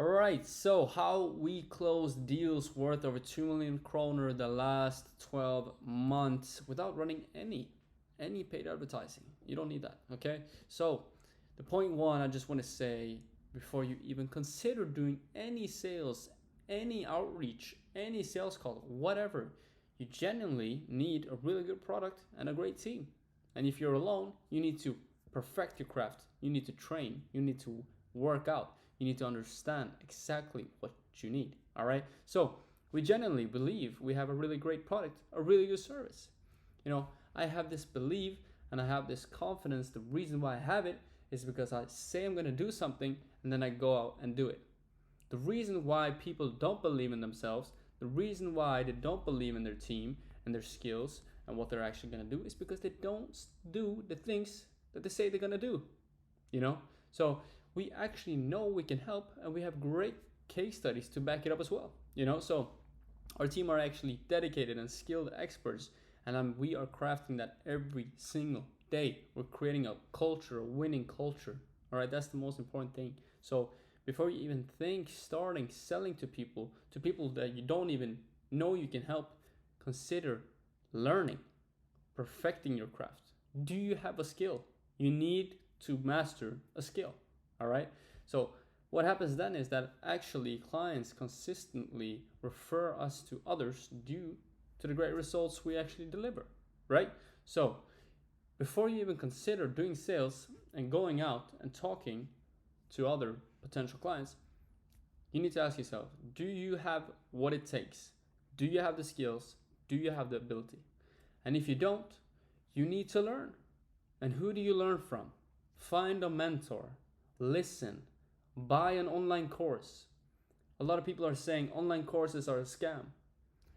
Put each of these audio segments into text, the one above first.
All right, so how we closed deals worth over 2 million kroner the last 12 months without running any paid advertising. You don't need that, okay? So, the point one I just want to say before you even consider doing any sales, any outreach, any sales call, whatever, you genuinely need a really good product and a great team. And if you're alone, you need to perfect your craft. You need to train. You need to work out. You need to understand exactly what you need. All right. So we genuinely believe we have a really great product, a really good service. I have this belief and I have this confidence. The reason why I have it is because I say I'm going to do something and then I go out and do it. The reason why people don't believe in themselves, the reason why they don't believe in their team and their skills and what they're actually going to do is because they don't do the things that they say they're going to do. So we actually know we can help and we have great case studies to back it up as well. So our team are actually dedicated and skilled experts, and we are crafting that every single day. We're creating a culture, a winning culture. All right, that's the most important thing. So before you even think starting selling to people that you don't even know you can help, consider learning, perfecting your craft. Do you have a skill? You need to master a skill. All right. So what happens then is that actually clients consistently refer us to others due to the great results we actually deliver. Right. So before you even consider doing sales and going out and talking to other potential clients, you need to ask yourself, do you have what it takes? Do you have the skills? Do you have the ability? And if you don't, you need to learn. And who do you learn from? Find a mentor, listen, buy an online course. A lot of people are saying online courses are a scam.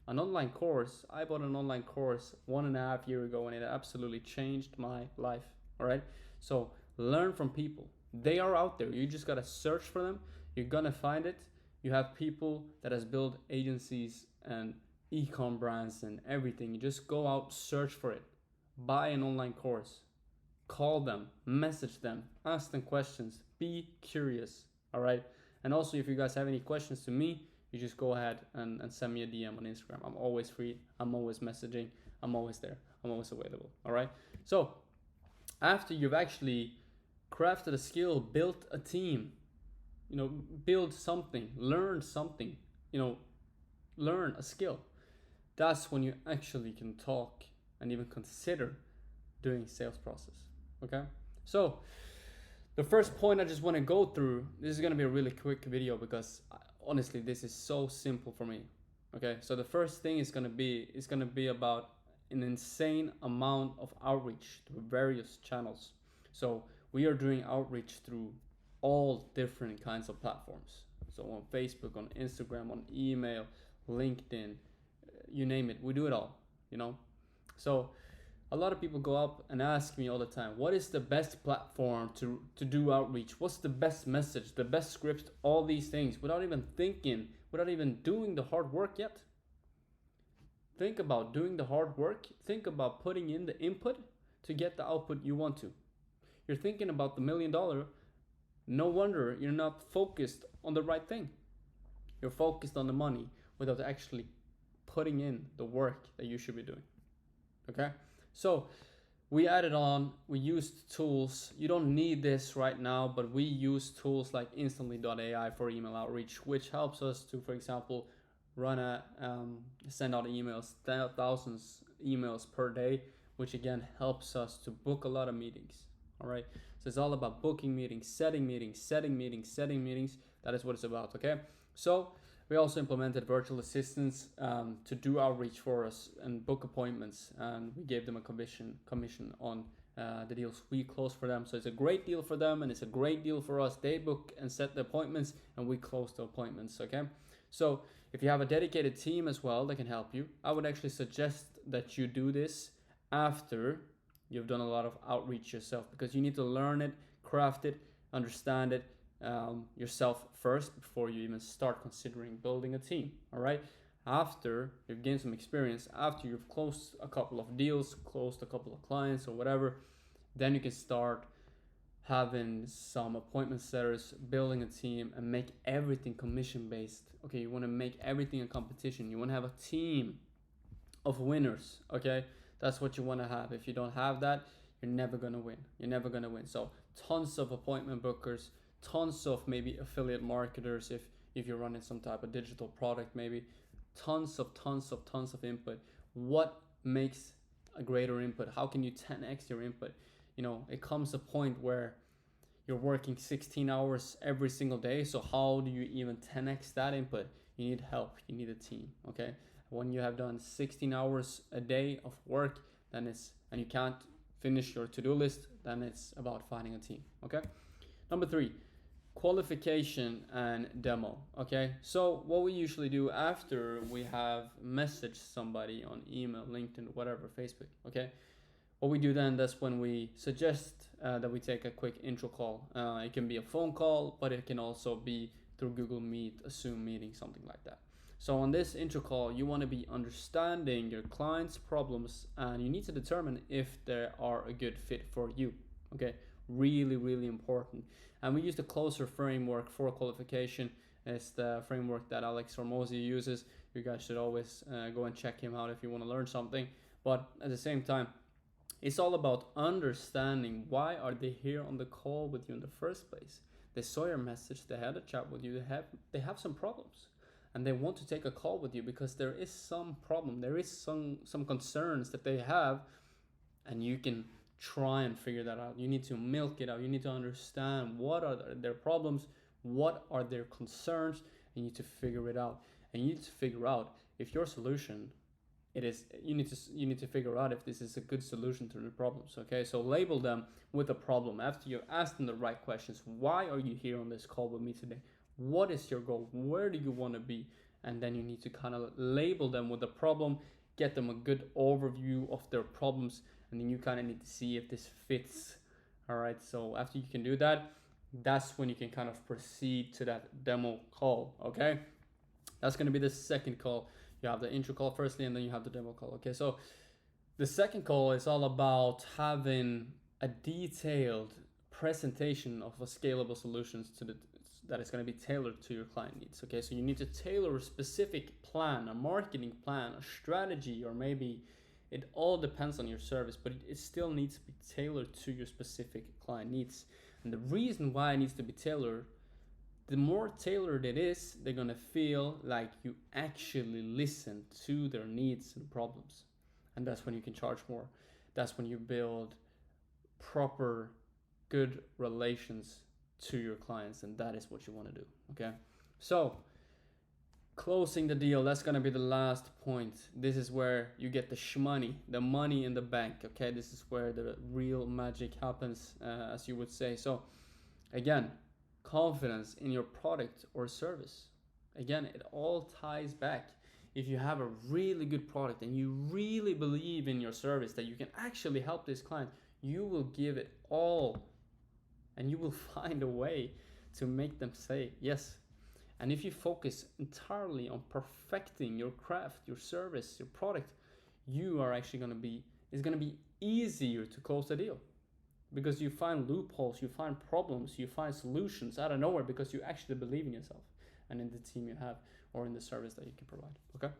An online course, I bought an online course 1.5 years ago and it absolutely changed my life. All right. So learn from people. They are out there. You just got to search for them. You're going to find it. You have people that has built agencies and e-com brands and everything. You just go out, search for it. Buy an online course. Call them, message them, ask them questions, be curious. All right. And also, if you guys have any questions to me, you just go ahead and send me a DM on Instagram. I'm always free. I'm always messaging. I'm always there. I'm always available. All right. So after you've actually crafted a skill, built a team, build something, learn something, learn a skill, that's when you actually can talk and even consider doing sales process. Okay. So the first point I just want to go through, this is going to be a really quick video because honestly this is so simple for me. Okay. So the first thing is going to be about an insane amount of outreach through various channels. So we are doing outreach through all different kinds of platforms. So on Facebook, on Instagram, on email, LinkedIn, you name it, we do it all. So a lot of people go up and ask me all the time, what is the best platform to do outreach? What's the best message, the best script, all these things, without even thinking, without even doing the hard work yet. Think about doing the hard work. Think about putting in the input to get the output you want to. You're thinking about the $1 million. No wonder you're not focused on the right thing. You're focused on the money without actually putting in the work that you should be doing. Okay? So we used tools. You don't need this right now, but we use tools like Instantly.ai for email outreach, which helps us to, for example, send out emails, thousands emails per day, which again helps us to book a lot of meetings. All right. So it's all about booking meetings, setting meetings, setting meetings, setting meetings. That is what it's about. Okay. So we also implemented virtual assistants to do outreach for us and book appointments, and we gave them a commission on the deals we close for them. So it's a great deal for them and it's a great deal for us. They book and set the appointments and we close the appointments. Okay. So if you have a dedicated team as well that can help you, I would actually suggest that you do this after you've done a lot of outreach yourself, because you need to learn it, craft it, understand it yourself first before you even start considering building a team. All right. After you've gained some experience, after you've closed a couple of deals, closed a couple of clients or whatever, then you can start having some appointment setters, building a team, and make everything commission based. Okay, you want to make everything a competition. You want to have a team of winners. Okay, that's what you want to have. If you don't have that, you're never gonna win. You're never gonna win. So tons of appointment bookers, tons of maybe affiliate marketers if you're running some type of digital product, maybe tons of input. What makes a greater input? How can you 10x your input? You know, it comes a point where you're working 16 hours every single day. So how do you even 10x that input? You need help. You need a team. Okay. When you have done 16 hours a day of work, then and you can't finish your to-do list, then it's about finding a team. Okay. Number 3, qualification and demo. Okay, so what we usually do after we have messaged somebody on email, LinkedIn, whatever, Facebook. Okay, what we do then, that's when we suggest that we take a quick intro call. It can be a phone call, but it can also be through Google Meet, a Zoom meeting, something like that. So on this intro call, you want to be understanding your client's problems, and you need to determine if they are a good fit for you. Okay, really important. And we use the Closer framework for qualification. It's the framework that Alex Hormozi uses. You guys should always go and check him out if you want to learn something. But at the same time, it's all about understanding why are they here on the call with you in the first place. They saw your message, they had a chat with you, they have some problems, and they want to take a call with you because there is some problem, there is some concerns that they have, and you can try and figure that out. You need to milk it out. You need to understand what are their problems, what are their concerns, and you need to figure it out. And you need to figure out if your solution you need to figure out if this is a good solution to the problems. Okay, so label them with a problem after you've asked them the right questions. Why are you here on this call with me today? What is your goal? Where do you want to be? And then you need to kind of label them with a problem, get them a good overview of their problems, and then you kind of need to see if this fits. All right, so after you can do that, that's when you can kind of proceed to that demo call. Okay, that's going to be the second call. You have the intro call firstly, and then you have the demo call. Okay, so the second call is all about having a detailed presentation of a scalable solutions that is going to be tailored to your client needs. Okay, so you need to tailor a specific plan, a marketing plan, a strategy, or maybe it all depends on your service, but it still needs to be tailored to your specific client needs. And the reason why it needs to be tailored, the more tailored it is, they're gonna feel like you actually listen to their needs and problems. And that's when you can charge more. That's when you build proper, good relations to your clients, and that is what you want to do. Okay, so closing the deal, that's gonna be the last point. This is where you get the shmoney, the money in the bank. Okay, this is where the real magic happens, as you would say. So again, confidence in your product or service. Again, it all ties back. If you have a really good product and you really believe in your service that you can actually help this client, you will give it all, and you will find a way to make them say yes. And if you focus entirely on perfecting your craft, your service, your product, you are actually it's going to be easier to close the deal, because you find loopholes, you find problems, you find solutions out of nowhere because you actually believe in yourself and in the team you have or in the service that you can provide. Okay,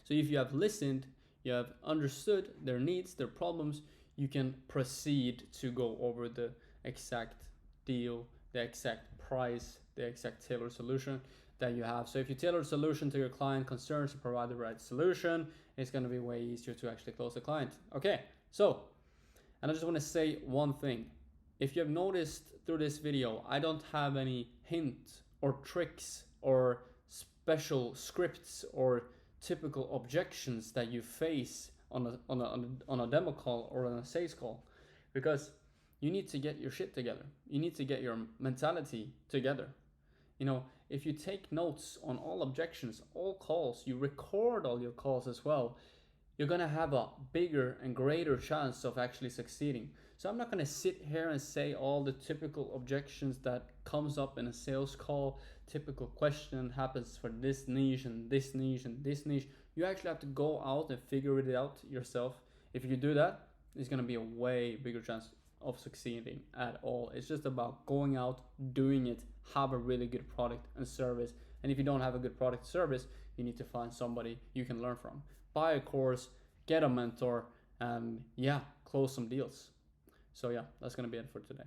so if you have listened, you have understood their needs, their problems, you can proceed to go over the exact deal, the exact price, the exact tailored solution that you have. So if you tailor a solution to your client concerns, you provide the right solution, it's going to be way easier to actually close the client. Okay, so, and I just want to say one thing. If you have noticed through this video, I don't have any hints or tricks or special scripts or typical objections that you face on a demo call or on a sales call, because you need to get your shit together. You need to get your mentality together. You know, if you take notes on all objections, all calls, you record all your calls as well, you're going to have a bigger and greater chance of actually succeeding. So I'm not going to sit here and say all the typical objections that comes up in a sales call, typical question happens for this niche and this niche and this niche. You actually have to go out and figure it out yourself. If you do that, it's going to be a way bigger chance of succeeding at all. It's just about going out, doing it, have a really good product and service. And if you don't have a good product service, you need to find somebody you can learn from. Buy a course, get a mentor, and yeah, close some deals. So yeah, that's gonna be it for today.